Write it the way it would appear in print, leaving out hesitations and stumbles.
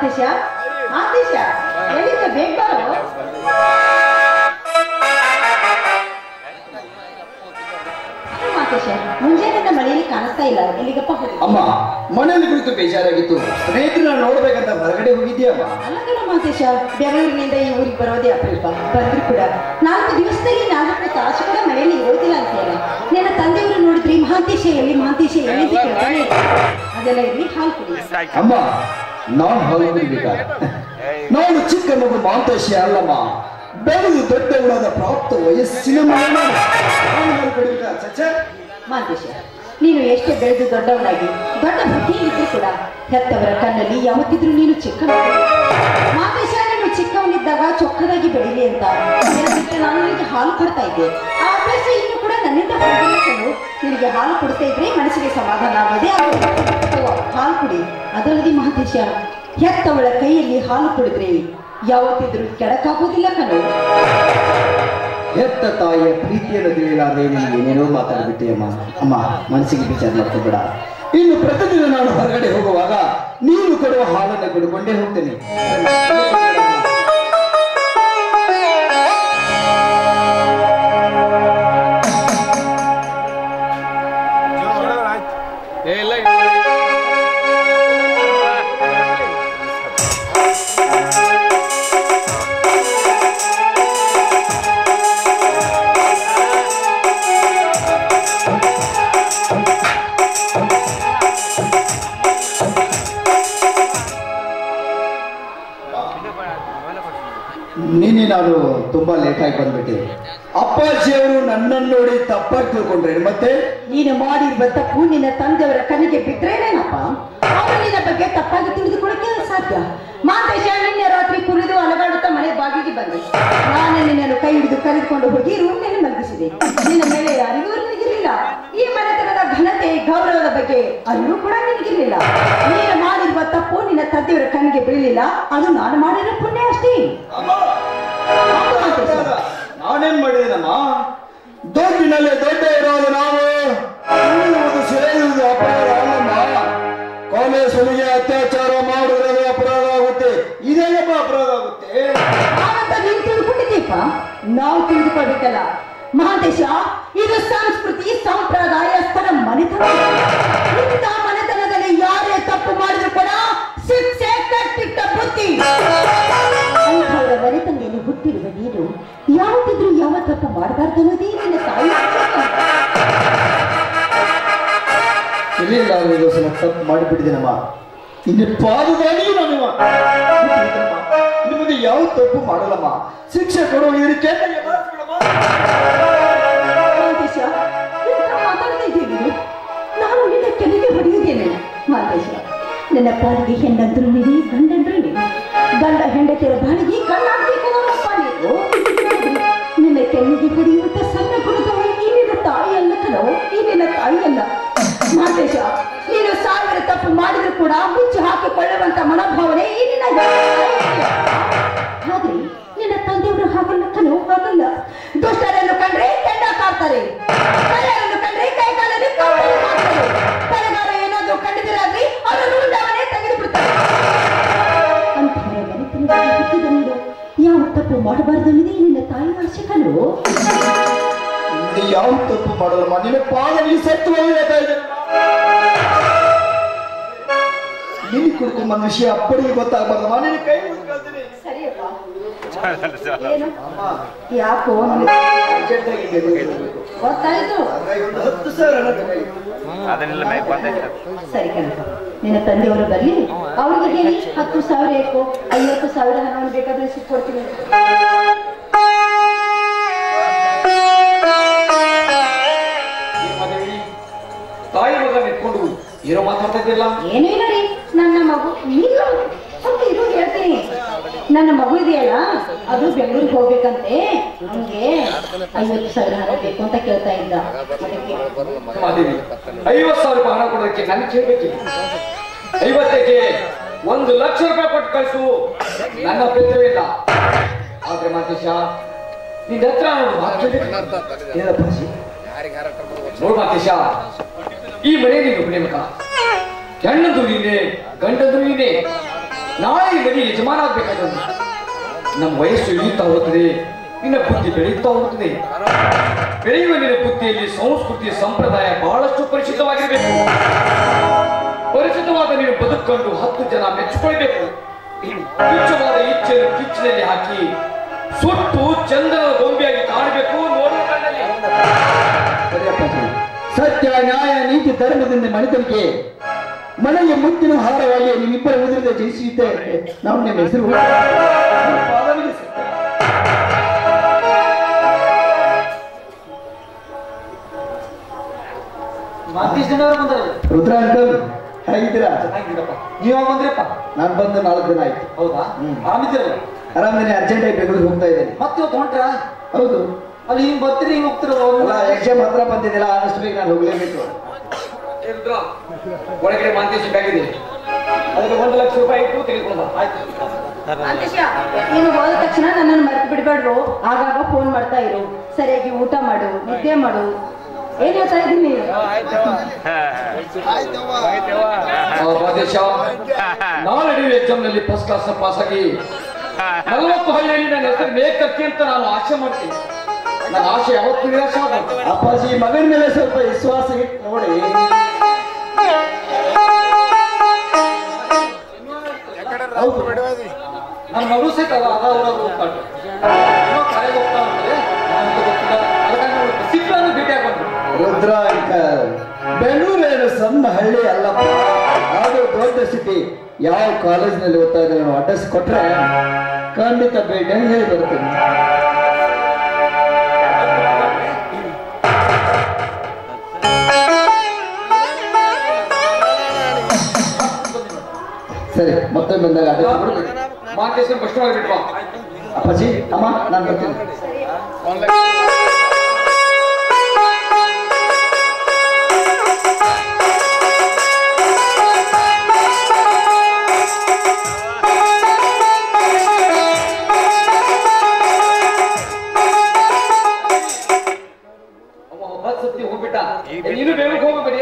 ಮಾತೇಶ ಮಾತೇಶ ಎಲ್ಲಿಂದ ಬೇಗ ಬಾರೋ. ಮಾತೇಶ ಮುಂಜಾನೆ ಮಳೆಯಲ್ಲಿ ಕಾಣಿಸ್ತಾ ಇಲ್ಲ, ಎಲ್ಲಿಗಪ್ಪ ಹೋಗಿ? ಅಮ್ಮ ಮನೆಯಲ್ಲಿ ಕುಳಿತು ಬೇಜಾರಾಗಿತ್ತು, ಸ್ನೇಹಿತರನ್ನ ನೋಡ್ಬೇಕಂತ ಹೊರಗಡೆ ಹೋಗಿದ್ಯಮ್ಮ. ಅಲ್ಲಗಲ್ಲ ಮಾತೇಶ, ಬೆಂಗಳೂರಿನಿಂದ ಈ ಊರಿಗೆ ಬರೋದೇ ಅಪರೂಪ. ಬಂದ್ರು ಕೂಡ 4 ದಿವಸದಲ್ಲಿ 4 ತಾಸು ಕೂಡ ಮನೆಯಲ್ಲಿ ಇರೋದಿಲ್ಲ ಅಂತೆಲ್ಲ. ನನ್ನ ತಂದೆಯವರು ನೋಡಿದ್ರಿ ಮಹಾಂತೇಶ ಎಲ್ಲಿ ಕೇಳ್ತಾನೆ. ಅದೆಲ್ಲ ಇರ್ಲಿ, ಹಾಲು ಕುಡಿ. ಅಮ್ಮ ನಾನು ಹಾಲು ಕುಡಿಬೇಕಾ? ನಾನು ಚಿಕ್ಕ ಮಗು ಮಹಾಂತೇಶ ಅಲ್ಲಮ್ಮ, ಬೆಳೆದು ದೊಡ್ಡವರಾದ ಪ್ರಾಪ್ತ ವಯಸ್ಸಿನ ಮಗನ ಹಾಲು ಕುಡಿಬೇಕಾ? ಚಚ್ಚ ಮಾತೇಶ, ನೀನು ಎಷ್ಟೇ ಬೆಳೆದು ದೊಡ್ಡವನಾಗಿ ದೊಡ್ಡ ಬುದ್ಧಿಯಿದ್ರೂ ಕೂಡ ಹೆತ್ತವರ ಕಣ್ಣಲ್ಲಿ ಯಾವತ್ತಿದ್ರೂ ನೀನು ಚಿಕ್ಕ ಮಾತೇಶ. ನೀನು ಚಿಕ್ಕವನಿದ್ದಾಗ ಚೊಕ್ಕದಾಗಿ ಬೆಳೀಲಿ ಅಂತ ನಾನು ನಿನಗೆ ಹಾಲು ಕೊಡ್ತಾ ಇದ್ದೆ. ಆ ಅಭ್ಯಾಸ ಇನ್ನು ಕೂಡ ನನ್ನಿಂದ ಹೊರಗಿಲ್ಲಕೊಂಡು ನಿನಗೆ ಹಾಲು ಕೊಡ್ತಾ ಇದ್ರೆ ಮನಸ್ಸಿಗೆ ಸಮಾಧಾನ ಆಗೋದೇ ಹಾಲು ಕುಡಿ. ಅದಲ್ಲದೆ ಮಹಾಂತೇಶ, ಹೆತ್ತವಳ ಕೈಯಲ್ಲಿ ಹಾಲು ಕುಡಿದ್ರೆ ಯಾವತ್ತಿದ್ರೂ ಕೆಡಕಾಗೋದಿಲ್ಲ ಕಣೋ. ಹೆತ್ತ ತಾಯಿಯ ಪ್ರೀತಿಯನ್ನು ತಿಳಿಯಲಾರದೆ ನೀನು ಏನೇನೋ ಮಾತಾಡ್ಬಿಟ್ಟೆ ಅಮ್ಮ. ಅಮ್ಮ ಮನಸ್ಸಿಗೆ ವಿಚಾರ ಮಾಡ್ಕೋಬೇಡ. ಇನ್ನು ಪ್ರತಿದಿನ ನಾನು ಹೊರಗಡೆ ಹೋಗುವಾಗ ನೀನು ಕೊಡುವ ಹಾಲನ್ನು ಕೊಡುಕೊಂಡೇ ಹೋಗ್ತೇನೆ. ನಿನ್ನೆ ನಾನು ತುಂಬಾ ಲೇಟ್ ಆಗಿ ಬಂದ್ಬಿಟ್ಟೆ. ಅಪ್ಪಾಜಿಯವರು ನನ್ನನ್ನು ನೋಡಿ ತಪ್ಪಾಗಿ ತಿಳ್ಕೊಂಡ್ರೆ ಮತ್ತೆ ನೀನು ಮಾಡಿರುವ ತಪ್ಪು ನಿನ್ನ ತಂದೆಯವರ ಕಣ್ಣಿಗೆ ಬಿದ್ರೇನೇನಪ್ಪ? ಅವರು ನಿನ್ನ ಬಗ್ಗೆ ತಪ್ಪಾಗಿ ತಿಳಿದುಕೊಳ್ಳಕ್ಕೆ ಸಾಧ್ಯ. ಮಾತೇಶ, ನಿನ್ನೆ ರಾತ್ರಿ ಕುರಿದು ಅಲಗಾಡುತ್ತಾ ಮನೆ ಬಾಗಿಲಿಗೆ ಬಂದೆ. ನಾನು ನಿನ್ನನ್ನು ಕೈ ಹಿಡಿದು ಕರೆದುಕೊಂಡು ಹೋಗಿ ರೂಮ್ನಲ್ಲಿ ಮಲಗಿಸಿದೆ. ನಿನ್ನ ಮೇಲೆ ಯಾರಿಗೂ ನಿನಗಿರಲಿಲ್ಲ. ಈ ಮನೆತನದ ಘನತೆ ಗೌರವದ ಬಗ್ಗೆ ಅಲ್ಲೂ ಕೂಡ ನಿನಗಿರಲಿಲ್ಲ. ನೀನು ಮಾಡಿರುವ ತಪ್ಪು ನಿನ್ನ ತಂದೆಯವರ ಕಣ್ಣಿಗೆ ಬೀಳಲಿಲ್ಲ. ಅದು ನಾನು ಮಾಡಿರೋ ಪುಣ್ಯ ಅಷ್ಟೇ. ನಾನೇನ್ ಮಾಡಿದೇನಮ್ಮ? ದೊಡ್ಡಿನಲ್ಲಿ ದೊಡ್ಡ ಇರೋದು ನಾವು ಸೇರುವುದು ಅಪರಾಧ ಅಲ್ಲಮ್ಮ. ಕೊಲೆ ಸುಲಿಗೆ ಅತ್ಯಾಚಾರ ಮಾಡುವುದು ಅಪರಾಧ ಆಗುತ್ತೆ. ಇದೇನಪ್ಪ ಅಪರಾಧ ಆಗುತ್ತೆ? ನೀನು ತಿಳ್ಕೊಂಡಿದ್ದೀಪ, ನಾವು ತಿಳಿದುಕೊಳ್ಬೇಕಲ್ಲ ಮಹಾಂತೇಶ. ಇದು ಸಂಸ್ಕೃತಿ ಸಂಪ್ರದಾಯಸ್ಥರ ಮನೆತನ. ಇಂಥ ಮನೆತನದಲ್ಲಿ ಯಾರೇ ತಪ್ಪು ಮಾಡಿದ್ರು ಕೂಡ ಶಿಕ್ಷೆ ಕಟ್ಟಿಟ್ಟ ಬುದ್ಧಿ. ಅಂಥವರ ಮನೆತನೆಯಲ್ಲಿ ಹುಟ್ಟಿರುವ ನೀನು ಯಾವತ್ತಿದ್ರೂ ಯಾವ ತಪ್ಪು ಮಾಡಬಾರ್ದು ಅನ್ನೋದೇ ನಿನ್ನ ತಾಯಿ. ಎಲ್ಲಿಲ್ಲ ಸಲ ತಪ್ಪು ಮಾಡಿಬಿಟ್ಟಿದ್ದೇನಮ್ಮ. ಇನ್ನು ಪಾದದಾಗಿ ನಾನು ನಿಮಗೆ ಯಾವ ತಪ್ಪು ಮಾಡಲ್ಲಮ್ಮ. ಶಿಕ್ಷೆ ಕೊಡುವ ಇದಕ್ಕೆ ಮಾತಾಡ್ತಾ ಇದ್ದೇನೆ. ನಾನು ನಿನ್ನ ಕೆಳಗೆ ಹೊಡೆಯುತ್ತೇನೆ ಮಾತೇಶ. ನನ್ನ ಪಾಲಿಗೆ ಹೆಣ್ಣಂದ್ರು ನೀಡಿ ಗಂಡಂದ್ರು ನೀಡಿ. ಗಂಡ ಹೆಂಡತಿಯರ ಬಾಳಿಗೆ ಕಣ್ಣಾಗಬೇಕು ನಮ್ಮಪ್ಪ ನೀನು. ನಿನ್ನ ಕೆಳಗೆ ಹೊಡೆಯುವಂತ ಸಣ್ಣ ಗುರುತವ ಈ ನಿನ್ನ ತಾಯಿ ಅಲ್ಲ ಕಣೋ, ಈ ನಿನ್ನ ತಾಯಿ ಅಲ್ಲ ಮಾತೇಶ. ನೀನು 1000 ತಪ್ಪು ಮಾಡಿದ್ರು ಕೂಡ ಮುಚ್ಚಿ ಹಾಕಿಕೊಳ್ಳುವಂತ ಮನೋಭಾವನೆ ಈ ನಿನ್ನ. ಆದ್ರೆ ನಿನ್ನ ತಂದೆಯವರು ಹಾಗಲ್ಲ ಕಣೋ, ಹಾಗಲ್ಲ. ದುಷ್ಟರನ್ನು ಕಂಡ್ರೆ ಕೆಂಡ ಕಾಡ್ತಾರೆ, ಕಳ್ಳರನ್ನು ಕಂಡ್ರೆ ಕೈ ಕಾಲಲ್ಲಿ ಕವಳೆ ಮಾಡ್ತಾರೆ. ಕಳೆಗಾರ ಏನಾದ್ರೂ ಕಂಡಿದಿರಾಗ್ಲಿ ಅವರನ್ನು ಉಂಡವನೇ ತೆಗೆದು ಬಿಡ್ತಾರೆ. ಅಂಥವರ ಮನೆತನದಲ್ಲಿ ಹುಟ್ಟಿದ ನೀನು ಯಾವ ತಪ್ಪು ಮಾಡಬಾರ್ದು ಅನ್ನೋದೇ ನಿನ್ನ ತಾಯಿ ಆಸೆ ಕಣೋ. ಯಾವ ತಪ್ಪು ಮಾಡಲ್ಲಮ್ಮ. ನಿನ್ನ ಪಾದದಲ್ಲಿ ಸತ್ತು ನೀನು ಕುಡ್ಕೊಂಡ್ ಬಂದ ವಿಷಯ ಅಪ್ಪಡಿಗೆ ಗೊತ್ತಾಗಬಾರ್ದಮ್ಮ. ನಿನ್ನ ಕೈ ಸರಿಯಪ್ಪ. ಏನು ಯಾಕೋ ಗೊತ್ತಾಯ್ತು. ಸರಿ ಕಣಪ್ಪ, ನಿನ್ನ ತಂದೆಯವರು ಬರ್ಲಿ, ಅವ್ರಿಗೆ ಹೇಳಿ 10,000 ಏಕೋ 50,000 ಹಣವನ್ನು ಬೇಕಾದ್ರೆ ಸಿಕ್ಕೊಡ್ತೀನಿ. ತಾಯಿ ಮಗ ನಿಂತ್ಕೊಂಡು ಏನೋ ಮಾತಾಡ್ತಿದ್ದಿಲ್ಲ. ಏನೂ ಇಲ್ಲ ರೀ, ನನ್ನ ಮಗು ಇಲ್ಲ ಸ್ವಲ್ಪ ಇರು ಹೇಳ್ತೀನಿ. ನನ್ನ ಮಗು ಇದೆಯಲ್ಲ, ಅದು ಬೆಂಗಳೂರಿಗೆ ಹೋಗ್ಬೇಕಂತೆ. ನಮ್ಗೆ 50,000 ಹಣ ಬೇಕು ಅಂತ ಕೇಳ್ತಾ ಇದ್ದ. 50,000 ಹಣ ಕೊಡೋದಕ್ಕೆ ನನ್ಗೆ ಕೇಳ್ಬೇಕಿಲ್ಲ. 50ಕ್ಕೆ 1 ಲಕ್ಷ ರೂಪಾಯಿ ಕೊಟ್ಟು ಕಳಿಸು, ನನ್ನ ಅಭ್ಯಂತರವಿಲ್ಲ. ಆದ್ರೆ ಮಾತೇಶ, ನಿನ್ನ ಹತ್ರ ನೋಡು ಮಾತೇಶ, ಈ ಮನೆ ನೀನು ಒಬ್ಬನೇ ಮಗ. ಹೆಣ್ಣಂದ್ರು ನೀನೆ, ಗಂಡಂದ್ರು ನೀನೆ. ನಾಳೆ ಈ ಮನೆ ಯಜಮಾನ ಆಗ್ಬೇಕಾದ್ರೆ ನಮ್ಮ ವಯಸ್ಸು ಇಳಿಯುತ್ತಾ ಹೋಗುತ್ತದೆ, ನಿನ್ನ ಬುದ್ಧಿ ಬೆಳೆಯುತ್ತಾ ಹೋಗುತ್ತದೆ. ಬೆಳೆಯುವ ನಿನ್ನ ಬುದ್ಧಿಯಲ್ಲಿ ಸಂಸ್ಕೃತಿ ಸಂಪ್ರದಾಯ ಬಹಳಷ್ಟು ಪರಿಶುದ್ಧವಾಗಿರಬೇಕು. ಪರಿಶುದ್ಧವಾದ ನೀನು ಬದುಕೊಂಡು 10 ಜನ ಮೆಚ್ಚಿಕೊಳ್ಬೇಕು. ತುಚ್ಛವಾದ ಇಚ್ಛೆಯನ್ನು ಕಿಚ್ಚಿನಲ್ಲಿ ಹಾಕಿ ಸುಟ್ಟು ಚಂದನದ ಗೊಂಬೆಯಾಗಿ ಕಾಣಬೇಕು. ಸತ್ಯ ನ್ಯಾಯ ನೀತಿ ಧರ್ಮದಿಂದ ಮಣಿತನಿಗೆ ಮನೆಗೆ ಮುತ್ತಿನ ಹಾರವಾಗಿ ನಿಮ್ಮಿಬ್ಬರ ಉದರದ ಜಯಿಸಿದ್ದೇವೆ. ನಾವು ನಿಮ್ಮ ಹೆಸರು ರುದ್ರ ಅಂಕಲ್ ಹೇಗಿದ್ದೀರಾ? ನೀವು ಬಂದ್ರಪ್ಪ? ನಾನು ಬಂದು 4 ದಿನ ಆಯ್ತು. ಹೌದಾ? ಆರಾಮಿದ್ದೀರಲ್ಲ? ಆರಾಮದಿನಿ. ಅರ್ಜೆಂಟ್ ಆಗಿ ಬೆಂಗಳೂರಿಗೆ ಹೋಗ್ತಾ ಇದ್ದೇನೆ. ಮತ್ತೆ ಇವತ್ತು ಹೊಂಟ್ರಾ? ಹೌದು. ಅಲ್ಲಿ ಹಿಂಗ್ ಬರ್ತೀರಿ ಹಿಂಗ್ ಹೋಗ್ತಿರೋ? ಎಕ್ಸಾಮ್ ಹತ್ರ ಬಂದಿದ್ದಿಲ್ಲ, ಆದಷ್ಟು ಬೇಗ ನಾನು ಹೋಗ್ಲೇಬೇಕು. ಒಳಗಡೆ ಮಾಂತೇಶ್ ಬ್ಯಾಗ್ ಇದೆ, ಅದಕ್ಕೆ 1 ಲಕ್ಷ ರೂಪಾಯಿ ಇಟ್ಟು ತೆಗೆದುಕೊಂಡು ಬಾ. ಆಯ್ತು. ನೀನು ಹೋದ ತಕ್ಷಣ ನನ್ನನ್ನು ಮರೆತು ಬಿಡ್ಬೇಡ್ರು. ಆಗಾಗ ಫೋನ್ ಮಾಡ್ತಾ ಇರು. ಸರಿಯಾಗಿ ಊಟ ಮಾಡು, ನಿದ್ದೆ ಮಾಡು. ಏನ್ ಹೇಳ್ತಾ ಇದ್ದೀನಿ? ನಾನು ನಡೆಯುವ ಎಕ್ಸಾಮ್ ನಲ್ಲಿ ಫಸ್ಟ್ ಕ್ಲಾಸ್ ಪಾಸ್ ಆಗಿ 40 ಹಳ್ಳಿಯಲ್ಲಿ ನನ್ನ ಹೆಸರು ಮೇಕರ್ತಿ ಅಂತ ನಾನು ಆಸೆ ಮಾಡ್ತೀನಿ. ನನ್ನ ಆಸೆ ಯಾವತ್ತೂ ನಿರಾಶೆ ಆಗಬೇಕು. ಅಪ್ಪಾಜಿ ಮಗನ ಮೇಲೆ ಸ್ವಲ್ಪ ವಿಶ್ವಾಸ ಇಟ್ಟು ನೋಡಿ. ಹೌದು, ನನ್ನ ಮಗಳು ಸಹಿತ ಹೋಗ್ತಾಳೆ, ಕರೆಗೆ ಹೋಗ್ತಾ ಇರ್ತಾರೆ. ಸಿಕ್ಕನ್ನು ಭೇಟಿ ಹಾಕೊಂಡು ರುದ್ರ ಅಂಕಲ್, ಬೆಂಗಳೂರೇನು ಸಣ್ಣ ಹಳ್ಳಿ ಅಲ್ಲಪ್ಪ, ಅದು ದೊಡ್ಡ ಸಿಟಿ. ಯಾವ ಕಾಲೇಜಿನಲ್ಲಿ ಓದ್ತಾ ಇದ್ದಾರೆ ಅಡ್ರೆಸ್ ಕೊಟ್ರೆ ಖಂಡಿತ ಭೇಟಿ ಹೇಳಿ ಬರ್ತೀನಿ. ಸರಿ, ಮತ್ತೊಮ್ಮೆ ಬಂದಾಗ ಅದೇ ಮಾಂತೇಶನ್ ಕಷ್ಟ ಆಗಿಬಿಟ್ವಾ? ಅಪ್ಪಾಜಿ ಅಮ್ಮ ನಾನು ಬರ್ತೀನಿ. ಸತ್ಯ ಹೋಗ್ಬಿಟ್ಟ. ನೀನು ಬೇರೆ ಹೋಗಬೇಡಿ.